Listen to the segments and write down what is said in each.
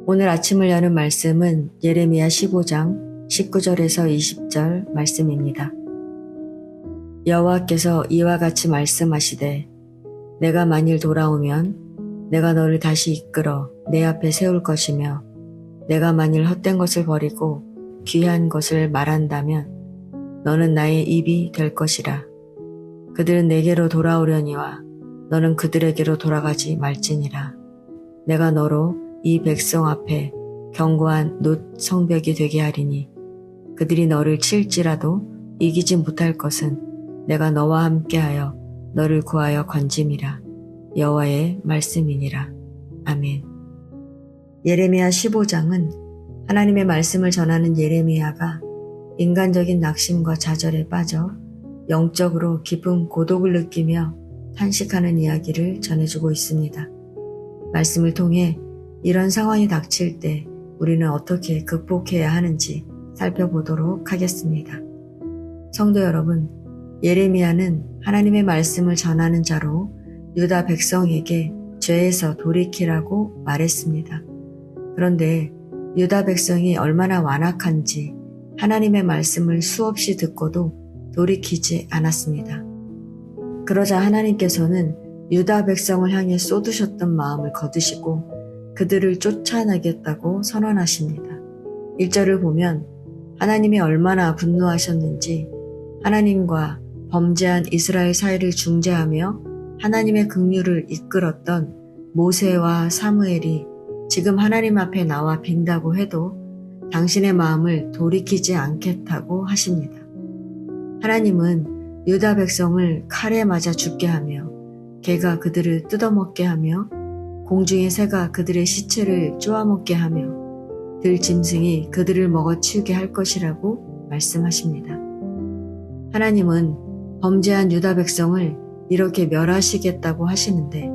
오늘 아침을 여는 말씀은 예레미야 15장 19절에서 20절 말씀입니다. 여호와께서 이와 같이 말씀하시되 내가 만일 돌아오면 내가 너를 다시 이끌어 내 앞에 세울 것이며 내가 만일 헛된 것을 버리고 귀한 것을 말한다면 너는 나의 입이 될 것이라. 그들은 내게로 돌아오려니와 너는 그들에게로 돌아가지 말지니라. 내가 너로 이 백성 앞에 견고한 놋 성벽이 되게 하리니 그들이 너를 칠지라도 이기지 못할 것은 내가 너와 함께하여 너를 구하여 건짐이라. 여호와의 말씀이니라. 아멘. 예레미야 15장은 하나님의 말씀을 전하는 예레미야가 인간적인 낙심과 좌절에 빠져 영적으로 깊은 고독을 느끼며 탄식하는 이야기를 전해주고 있습니다. 말씀을 통해 이런 상황이 닥칠 때 우리는 어떻게 극복해야 하는지 살펴보도록 하겠습니다. 성도 여러분, 예레미야는 하나님의 말씀을 전하는 자로 유다 백성에게 죄에서 돌이키라고 말했습니다. 그런데 유다 백성이 얼마나 완악한지 하나님의 말씀을 수없이 듣고도 돌이키지 않았습니다. 그러자 하나님께서는 유다 백성을 향해 쏟으셨던 마음을 거두시고 그들을 쫓아내겠다고 선언하십니다. 1절을 보면 하나님이 얼마나 분노하셨는지 하나님과 범죄한 이스라엘 사이를 중재하며 하나님의 긍휼을 이끌었던 모세와 사무엘이 지금 하나님 앞에 나와 빈다고 해도 당신의 마음을 돌이키지 않겠다고 하십니다. 하나님은 유다 백성을 칼에 맞아 죽게 하며 개가 그들을 뜯어먹게 하며 공중의 새가 그들의 시체를 쪼아먹게 하며 들짐승이 그들을 먹어치우게 할 것이라고 말씀하십니다. 하나님은 범죄한 유다 백성을 이렇게 멸하시겠다고 하시는데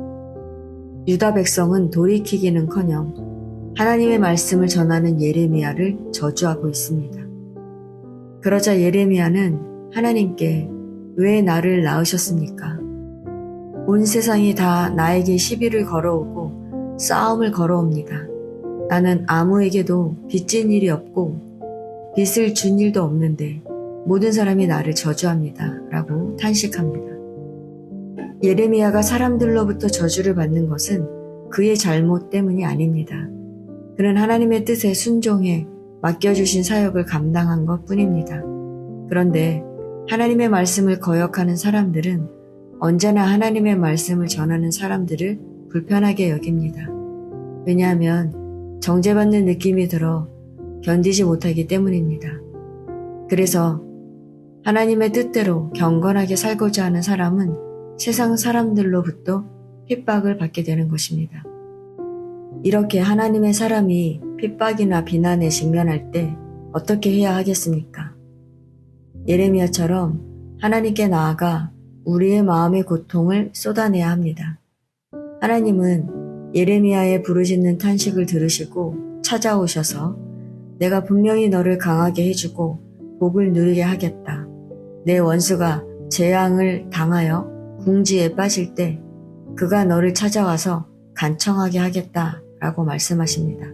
유다 백성은 돌이키기는커녕 하나님의 말씀을 전하는 예레미야를 저주하고 있습니다. 그러자 예레미야는 하나님께 왜 나를 낳으셨습니까? 온 세상이 다 나에게 시비를 걸어오고 싸움을 걸어옵니다. 나는 아무에게도 빚진 일이 없고 빚을 준 일도 없는데 모든 사람이 나를 저주합니다. 라고 탄식합니다. 예레미야가 사람들로부터 저주를 받는 것은 그의 잘못 때문이 아닙니다. 그는 하나님의 뜻에 순종해 맡겨주신 사역을 감당한 것 뿐입니다. 그런데 하나님의 말씀을 거역하는 사람들은 언제나 하나님의 말씀을 전하는 사람들을 불편하게 여깁니다. 왜냐하면 정죄받는 느낌이 들어 견디지 못하기 때문입니다. 그래서 하나님의 뜻대로 경건하게 살고자 하는 사람은 세상 사람들로부터 핍박을 받게 되는 것입니다. 이렇게 하나님의 사람이 핍박이나 비난에 직면할 때 어떻게 해야 하겠습니까? 예레미야처럼 하나님께 나아가 우리의 마음의 고통을 쏟아내야 합니다. 하나님은 예레미야의 부르짖는 탄식을 들으시고 찾아오셔서 내가 분명히 너를 강하게 해주고 복을 누리게 하겠다. 내 원수가 재앙을 당하여 궁지에 빠질 때 그가 너를 찾아와서 간청하게 하겠다 라고 말씀하십니다.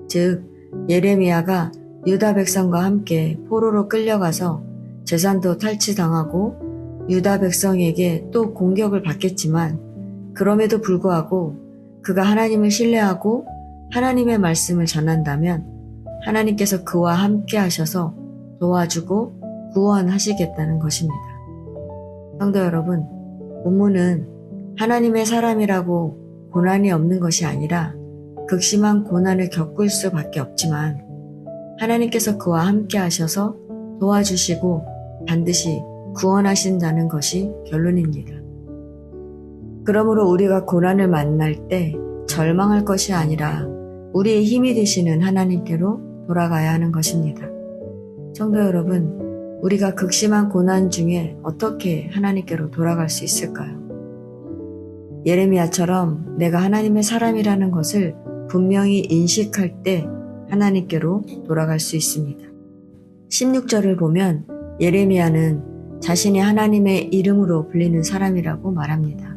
즉 예레미야가 유다 백성과 함께 포로로 끌려가서 재산도 탈취당하고 유다 백성에게 또 공격을 받겠지만 그럼에도 불구하고 그가 하나님을 신뢰하고 하나님의 말씀을 전한다면 하나님께서 그와 함께 하셔서 도와주고 구원하시겠다는 것입니다. 성도 여러분, 본문은 하나님의 사람이라고 고난이 없는 것이 아니라 극심한 고난을 겪을 수밖에 없지만 하나님께서 그와 함께 하셔서 도와주시고 반드시 구원하신다는 것이 결론입니다. 그러므로 우리가 고난을 만날 때 절망할 것이 아니라 우리의 힘이 되시는 하나님께로 돌아가야 하는 것입니다. 성도 여러분, 우리가 극심한 고난 중에 어떻게 하나님께로 돌아갈 수 있을까요? 예레미야처럼 내가 하나님의 사람이라는 것을 분명히 인식할 때 하나님께로 돌아갈 수 있습니다. 16절을 보면 예레미야는 자신이 하나님의 이름으로 불리는 사람이라고 말합니다.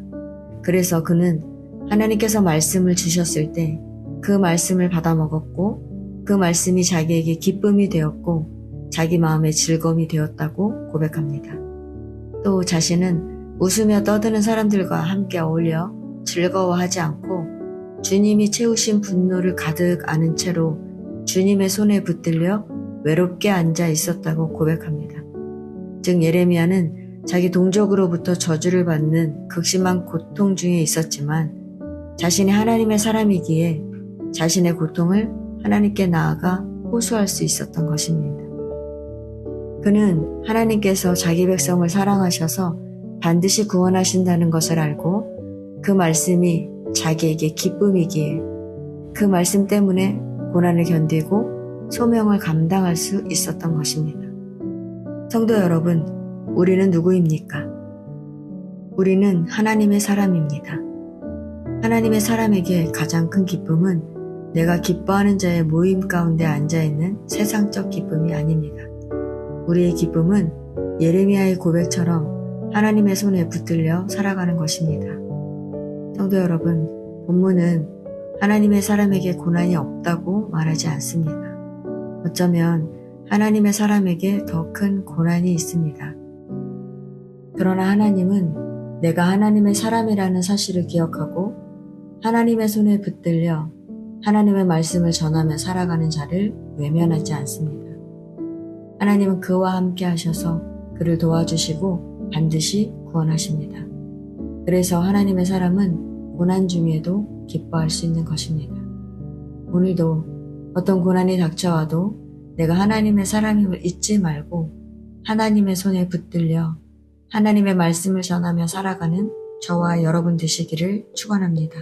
그래서 그는 하나님께서 말씀을 주셨을 때 그 말씀을 받아 먹었고 그 말씀이 자기에게 기쁨이 되었고 자기 마음의 즐거움이 되었다고 고백합니다. 또 자신은 웃으며 떠드는 사람들과 함께 어울려 즐거워하지 않고 주님이 채우신 분노를 가득 안은 채로 주님의 손에 붙들려 외롭게 앉아 있었다고 고백합니다. 즉 예레미야는 자기 동족으로부터 저주를 받는 극심한 고통 중에 있었지만 자신이 하나님의 사람이기에 자신의 고통을 하나님께 나아가 호소할 수 있었던 것입니다. 그는 하나님께서 자기 백성을 사랑하셔서 반드시 구원하신다는 것을 알고 그 말씀이 자기에게 기쁨이기에 그 말씀 때문에 고난을 견디고 소명을 감당할 수 있었던 것입니다. 성도 여러분, 우리는 누구입니까? 우리는 하나님의 사람입니다. 하나님의 사람에게 가장 큰 기쁨은 내가 기뻐하는 자의 모임 가운데 앉아있는 세상적 기쁨이 아닙니다. 우리의 기쁨은 예레미야의 고백처럼 하나님의 손에 붙들려 살아가는 것입니다. 성도 여러분, 본문은 하나님의 사람에게 고난이 없다고 말하지 않습니다. 어쩌면 하나님의 사람에게 더 큰 고난이 있습니다. 그러나 하나님은 내가 하나님의 사람이라는 사실을 기억하고 하나님의 손에 붙들려 하나님의 말씀을 전하며 살아가는 자를 외면하지 않습니다. 하나님은 그와 함께 하셔서 그를 도와주시고 반드시 구원하십니다. 그래서 하나님의 사람은 고난 중에도 기뻐할 수 있는 것입니다. 오늘도 어떤 고난이 닥쳐와도 내가 하나님의 사람임을 잊지 말고 하나님의 손에 붙들려 하나님의 말씀을 전하며 살아가는 저와 여러분 되시기를 축원합니다.